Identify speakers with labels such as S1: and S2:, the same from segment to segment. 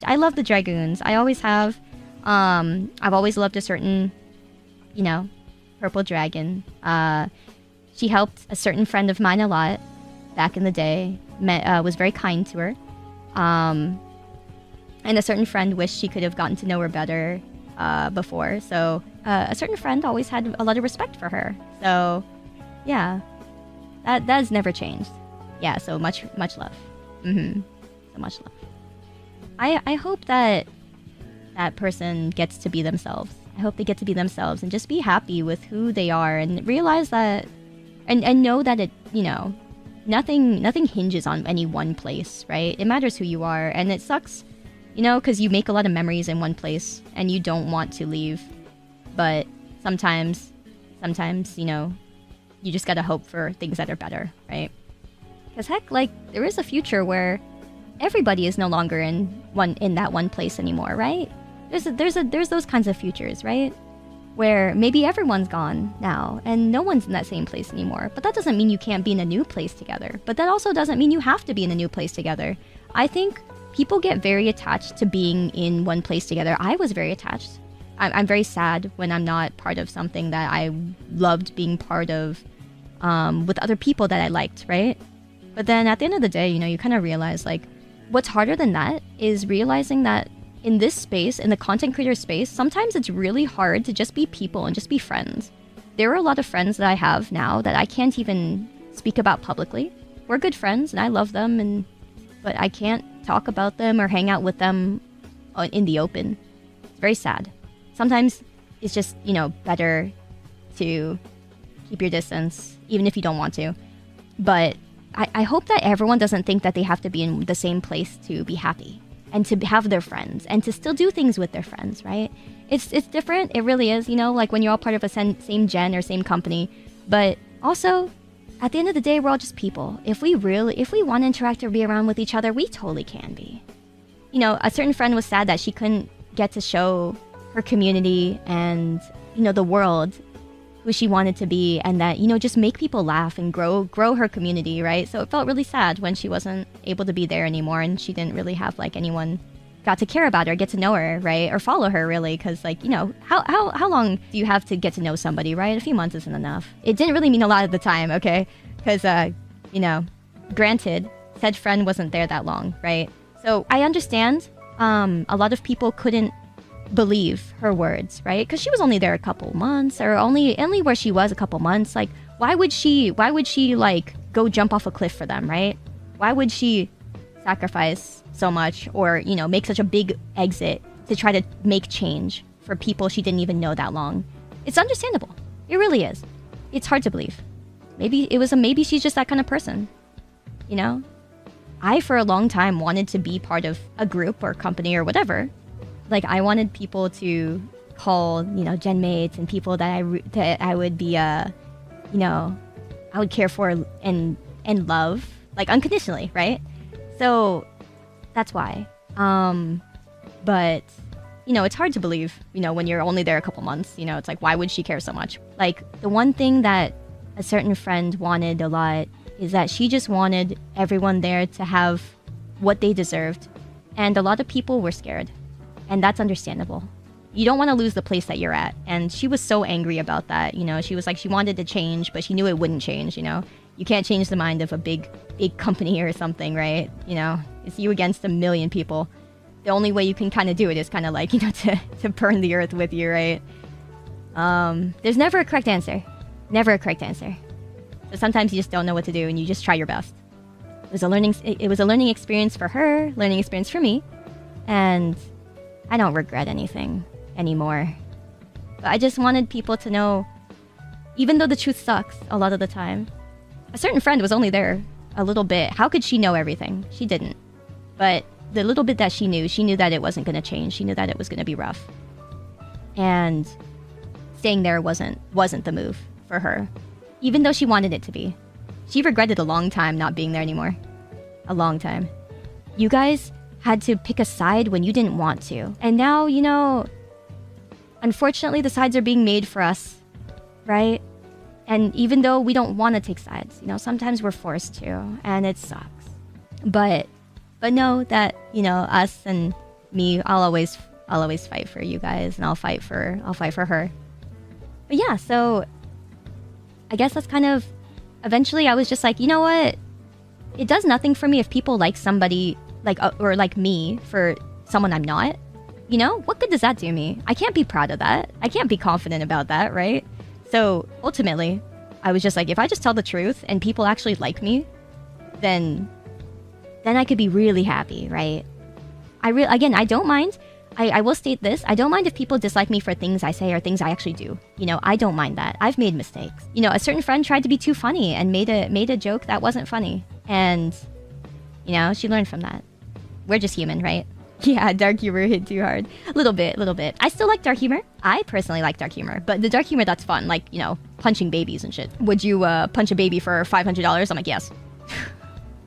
S1: I love the Dragoons. I always have. I've always loved a certain, purple dragon. She helped a certain friend of mine a lot back in the day. Was very kind to her. And a certain friend wished she could have gotten to know her better before. So a certain friend always had a lot of respect for her. So yeah, that has never changed. Yeah, so much love. So much love. I hope that that person gets to be themselves. I hope they get to be themselves and just be happy with who they are and realize that and know that it, nothing hinges on any one place, right? It matters who you are, and it sucks, because you make a lot of memories in one place and you don't want to leave. But sometimes, you just gotta hope for things that are better, right? Because heck, there is a future where everybody is no longer in that one place anymore, right? There's those kinds of futures, right? Where maybe everyone's gone now and no one's in that same place anymore. But that doesn't mean you can't be in a new place together. But that also doesn't mean you have to be in a new place together. I think people get very attached to being in one place together. I was very attached. I'm very sad when I'm not part of something that I loved being part of with other people that I liked, right? But then at the end of the day, you kind of realize, what's harder than that is realizing that in this space, in the content creator space, sometimes it's really hard to just be people and just be friends. There are a lot of friends that I have now that I can't even speak about publicly. We're good friends and I love them, but I can't talk about them or hang out with them in the open. It's very sad. Sometimes it's just, better to keep your distance, even if you don't want to. But I hope that everyone doesn't think that they have to be in the same place to be happy and to have their friends and to still do things with their friends, right? It's different. It really is, when you're all part of a same gen or same company. But also, at the end of the day, we're all just people. If we want to interact or be around with each other, we totally can be. A certain friend was sad that she couldn't get to show her community and, the world who she wanted to be, and that, just make people laugh and grow her community, right? So it felt really sad when she wasn't able to be there anymore, and she didn't really have anyone got to care about her, get to know her, right? Or follow her, really, because how long do you have to get to know somebody, right? A few months isn't enough. It didn't really mean a lot at the time, okay? Because granted, said friend wasn't there that long, right? So I understand a lot of people couldn't believe her words, right? Because she was only there a couple months, or only where she was a couple months. Why would she go jump off a cliff for them, right? Why would she sacrifice so much, or make such a big exit to try to make change for people she didn't even know that long? It's understandable. It really is. It's hard to believe. Maybe she's just that kind of person. I for a long time wanted to be part of a group or company or whatever. I wanted people to call, gen mates and people that I would be, I would care for and love, unconditionally, right? So that's why. But, it's hard to believe, when you're only there a couple months, it's why would she care so much? The one thing that a certain friend wanted a lot is that she just wanted everyone there to have what they deserved. And a lot of people were scared. And that's understandable. You don't want to lose the place that you're at. And she was so angry about that. She was she wanted to change, but she knew it wouldn't change, You can't change the mind of a big company or something, right? It's you against a million people. The only way you can kind of do it is kind of to burn the earth with you, right? There's never a correct answer. Never a correct answer. So sometimes you just don't know what to do and you just try your best. It was a learning experience for her, learning experience for me. And I don't regret anything anymore. But I just wanted people to know, even though the truth sucks a lot of the time, a certain friend was only there a little bit. How could she know everything? She didn't. But the little bit that she knew that it wasn't going to change. She knew that it was going to be rough. And staying there wasn't the move for her, even though she wanted it to be. She regretted a long time not being there anymore. A long time. You guys had to pick a side when you didn't want to. And now, unfortunately, the sides are being made for us, right? And even though we don't want to take sides, sometimes we're forced to, and it sucks. But know that, us and me, I'll always fight for you guys, and I'll fight for her. But yeah, so I guess that's kind of, eventually I was just like, you know what? It does nothing for me if people like somebody, like, or like me for someone I'm not. You know? What good does that do me? I can't be proud of that. I can't be confident about that, right? So ultimately, I was just like, if I just tell the truth and people actually like me, then I could be really happy, right? Again, I don't mind. I will state this. I don't mind if people dislike me for things I say or things I actually do. You know, I don't mind that. I've made mistakes. You know, a certain friend tried to be too funny and made a joke that wasn't funny. And, you know, she learned from that. We're just human, right? Yeah, dark humor hit too hard. A little bit. I still like dark humor. I personally like dark humor. But the dark humor that's fun, like, you know, punching babies and shit. Would you punch a baby for $500? I'm like, yes.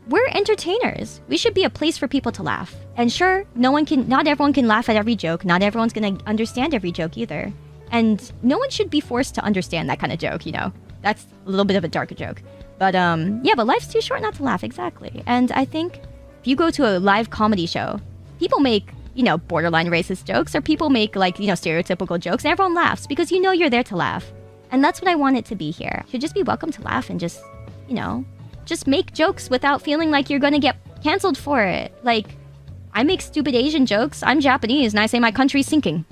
S1: We're entertainers. We should be a place for people to laugh. And sure, not everyone can laugh at every joke. Not everyone's gonna understand every joke either. And no one should be forced to understand that kind of joke, you know? That's a little bit of a darker joke. But yeah, but life's too short not to laugh, exactly. And I think if you go to a live comedy show, people make, you know, borderline racist jokes, or people make, like, you know, stereotypical jokes, and everyone laughs because you know you're there to laugh. And that's what I want it to be here. You should just be welcome to laugh and just, you know, just make jokes without feeling like you're gonna get canceled for it. Like, I make stupid Asian jokes, I'm Japanese, and I say my country's sinking.